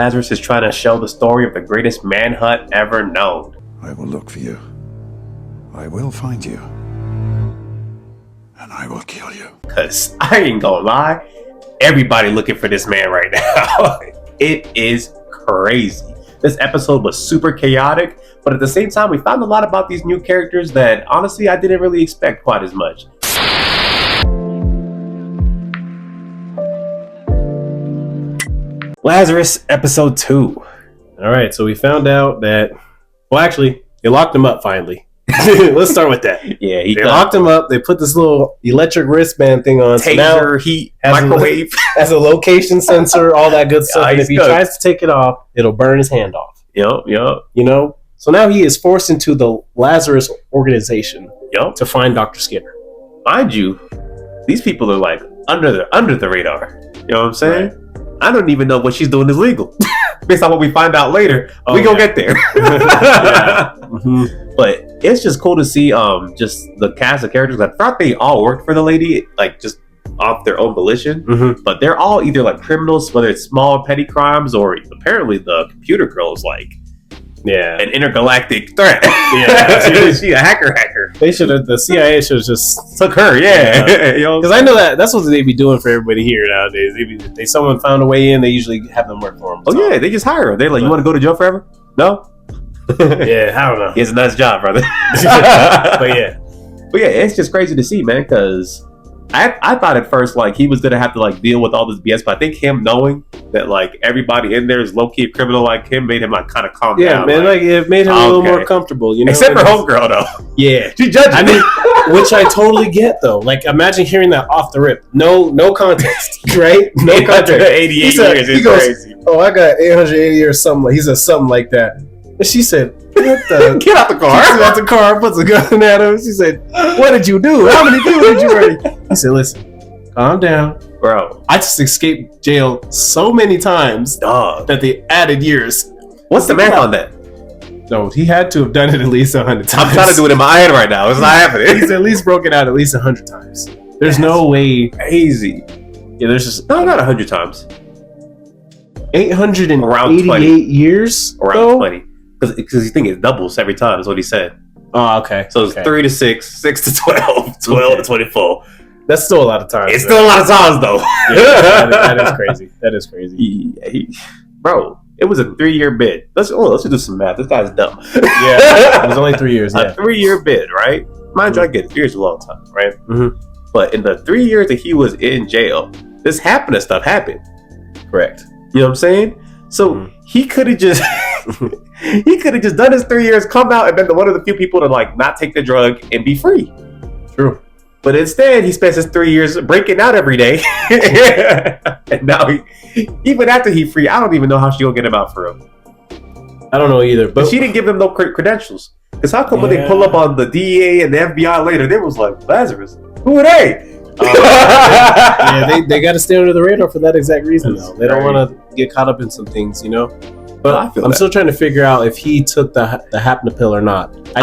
Lazarus is trying to show the story of the greatest manhunt ever known. I will look for you. I will find you. And I will kill you. Cause I ain't gonna lie, everybody looking for this man right now. It is crazy. This episode was super chaotic, but at the same time, we found a lot about these new characters that honestly I didn't really expect quite as much. Lazarus episode 2. All right, so we found out that, well, actually, they locked him up finally. Let's start with that. Yeah, they locked him up. They put this little electric wristband thing on. Taser, so now heat, microwave. Has a location sensor, all that good stuff. And if he tries to take it off, it'll burn his hand off. Yep. You know? So now he is forced into the Lazarus organization to find Dr. Skinner. Mind you, these people are like under the radar. You know what I'm saying? Right. I don't even know what she's doing is legal. Based on what we find out later, we gonna get there. But it's just cool to see just the cast of characters. I thought they all worked for the lady, like just off their own volition. But they're all either like criminals, whether it's small petty crimes, or apparently the computer girl is like an intergalactic threat. She a hacker. They should have. The CIA should have just took her. Because I know that's what they be doing for everybody here nowadays. They someone found a way in, they usually have them work for them. Oh yeah, they just hire her. They're like, you want to go to jail forever? No. Yeah, I don't know. He has a nice job, brother. But yeah, it's just crazy to see, man. Because I thought at first like he was gonna have to like deal with all this BS, but I think him knowing that like everybody in there is low key criminal like him made him like kind of calm down. Yeah, man, like it made him a little more comfortable, you know. Except for homegirl though. Yeah, she judged. I mean, which I totally get though. Like, imagine hearing that off the rip, no context, right? No context. 88 years is crazy. Oh, I got 880 years something. He said something like that, and she said, "What the? Get out the car!" She out the car, puts a gun at him. She said, "What did you do? How many people did you ready?" He said, "Listen, calm down, bro. I just escaped jail so many times, that they added years." What's the math on that? No, he had to have done it at least 100 times. I'm trying to do it in my head right now. It's not happening. He's at least broken out at least 100 times. There's no way. Crazy. Yeah, there's just not 100 times. 888 years. Around 20. Because you think it doubles every time, is what he said. Oh, okay. So it's 3 to 6, 6 to 12, 12 to 24. That's still a lot of times. It's still a lot of times, though. Yeah, that is crazy. That is crazy. Bro, it was a 3-year bid. Let's do some math. This guy's dumb. Yeah, it was only 3 years. A 3-year bid, right? Mind you, I get it. 3 years is a long time, right? But in the 3 years that he was in jail, this stuff happened. Correct. You know what I'm saying? So he could have just... he could have just done his 3 years, come out, and been one of the few people to like not take the drug and be free. True. But instead, he spends his 3 years breaking out every day. And now, even after he's free, I don't even know how she gonna get him out for real. I don't know either. But she didn't give him no credentials. Because how come when they pull up on the DEA and the FBI later, they was like, Lazarus, who are they? They got to stay under the radar for that exact reason, though. They don't want to get caught up in some things, you know? But I'm still trying to figure out if he took the Hapna pill or not. I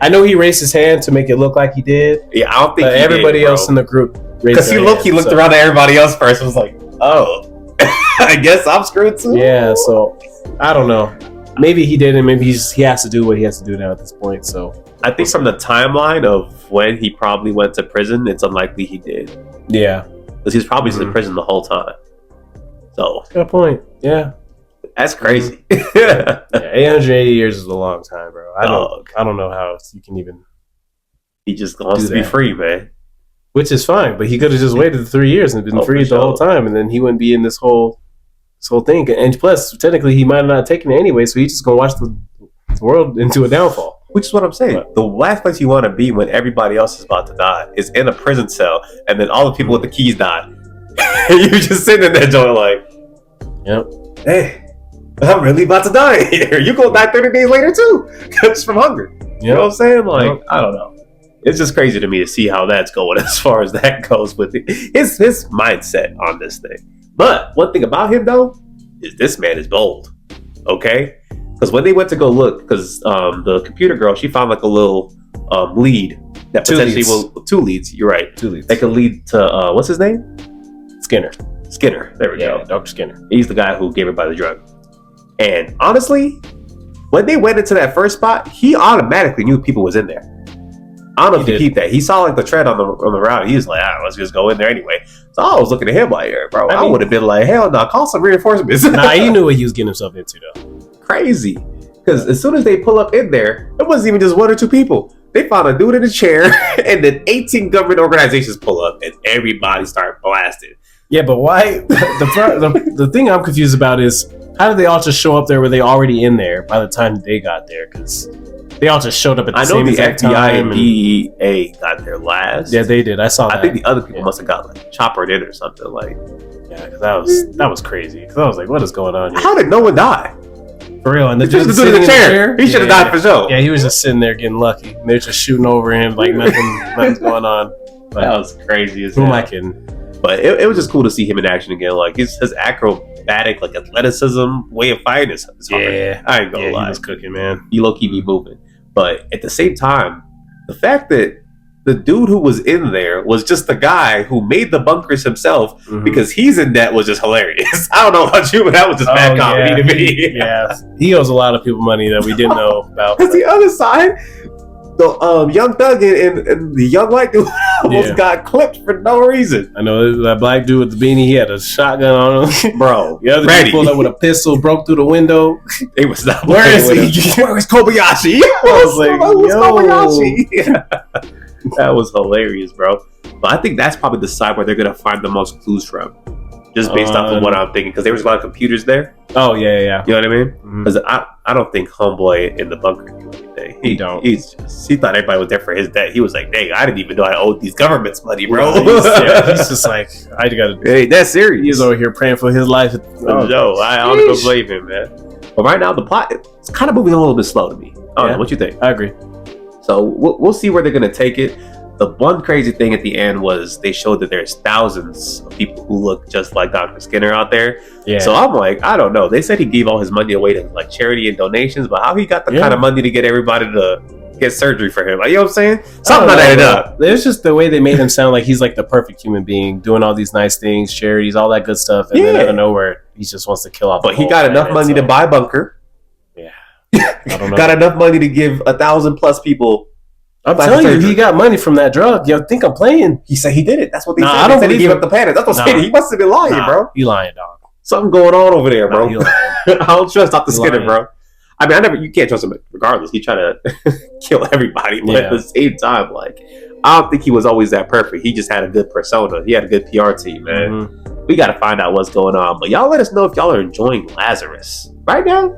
know he raised his hand to make it look like he did. Yeah, I don't think everybody else in the group raised their hand. Because he looked around at everybody else first and was like, oh, I guess I'm screwed too. Yeah, so I don't know. Maybe he didn't. Maybe he has to do what he has to do now at this point. So I think from the timeline of when he probably went to prison, it's unlikely he did. Yeah, because he was probably in prison the whole time. So good point. Yeah. That's crazy. 880 years is a long time, bro. I don't know how you can even. He just wants to be free, man. Which is fine, but he could have just waited 3 years and been free the whole time, and then he wouldn't be in this whole thing. And plus, technically, he might have not taken it anyway, so he's just gonna watch the world into a downfall. Which is what I'm saying. The last place you want to be when everybody else is about to die is in a prison cell, and then all the people with the keys die. You're just sitting in that joint like, yep. Hey. I'm really about to die here. You gonna die 30 days later too, just from hunger. You know what I'm saying? Like, I don't know. It's just crazy to me to see how that's going as far as that goes with his mindset on this thing. But one thing about him though is this man is bold. Okay, because when they went to go look, because the computer girl, she found like a little lead that potentially will 2 leads. You're right, 2 leads. That could lead to what's his name? Skinner. There we go. Dr. Skinner. He's the guy who gave everybody the drug. And honestly, when they went into that first spot, he automatically knew people was in there. I don't know if you keep that. He saw like the tread on the route. He was like, let's just go in there anyway. So I was looking at him like, bro, I would have been like, hell no, call some reinforcements. Nah, he knew what he was getting himself into though. Crazy. Because as soon as they pull up in there, it wasn't even just one or two people. They found a dude in a chair, and then 18 government organizations pull up, and everybody start blasting. Yeah, but why? The thing I'm confused about is how did they all just show up there? Were they already in there by the time they got there? Because they all just showed up at the same exact time. I know the FBI and DEA got there last. Yeah, they did. I saw that. I think the other people must have got like choppered in or something. Like, yeah, because that was crazy. Because I was like, what is going on here? How did no one die? For real, and the dude in the chair. He should have died for sure. Yeah, he was just sitting there getting lucky. They're just shooting over him like nothing's going on. But that was crazy as hell. Who am I kidding? But it was just cool to see him in action again. Like his acrobatic, like athleticism way of fighting is hard. Yeah, I ain't gonna lie. He was cooking, man. He low-key be moving. But at the same time, the fact that the dude who was in there was just the guy who made the bunkers himself because he's in debt was just hilarious. I don't know about you, but that was just bad comedy to me. Yeah, he owes a lot of people money that we didn't know about. Because the other side, the young thug and the young white dude almost got clipped for no reason. I know that black dude with the beanie, he had a shotgun on him. Bro, the other dude pulled up with a pistol, broke through the window. It was not Where is he? Where is Kobayashi? I was like, Kobayashi? That was hilarious, bro. But I think that's probably the side where they're going to find the most clues from. Just based off of what I'm thinking. Because there was a lot of computers there. Oh, yeah. You know what I mean? Because I don't think Homeboy in the bunker knew anything. He thought everybody was there for his debt. He was like, dang, I didn't even know I owed these governments money, bro. He's just like, I gotta do it. Hey, that's serious. He's over here praying for his life. Yo, I don't blame him, man. But right now, the plot, it's kind of moving a little bit slow to me. I don't know. What you think? I agree. So we'll see where they're going to take it. The one crazy thing at the end was they showed that there's thousands of people who look just like Dr. Skinner out there. Yeah. So I'm like, I don't know. They said he gave all his money away to like charity and donations, but how he got the kind of money to get everybody to get surgery for him? Like, you know what I'm saying? Something not added up. It's just the way they made him sound like he's like the perfect human being, doing all these nice things, charities, all that good stuff, and then out of nowhere, he just wants to kill off. But he got enough money to buy a bunker. Yeah. I don't know. Got enough money to give 1,000+ people. I'm telling you, he got money from that drug. Yo, think I'm playing? He said he did it. That's what they said. I don't said he gave up the planet. That's what I'm saying. He must have been lying, bro. You lying, dog. Something going on over there, bro. I don't trust Dr. Skinner, bro. I mean, you can't trust him regardless. He tried to kill everybody, but at the same time, like, I don't think he was always that perfect. He just had a good persona. He had a good PR team, man. We got to find out what's going on. But y'all let us know if y'all are enjoying Lazarus. Right now,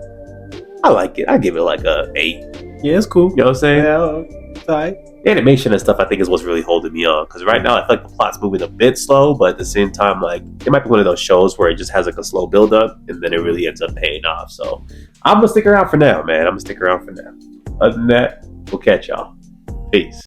I like it. I give it like a 8. Yeah, it's cool. You know what I'm saying? Yeah, it's all right. The animation and stuff, I think, is what's really holding me on. Because right now, I feel like the plot's moving a bit slow, but at the same time, like, it might be one of those shows where it just has like a slow build up, and then it really ends up paying off. So I'm gonna stick around for now, man. Other than that, we'll catch y'all. Peace.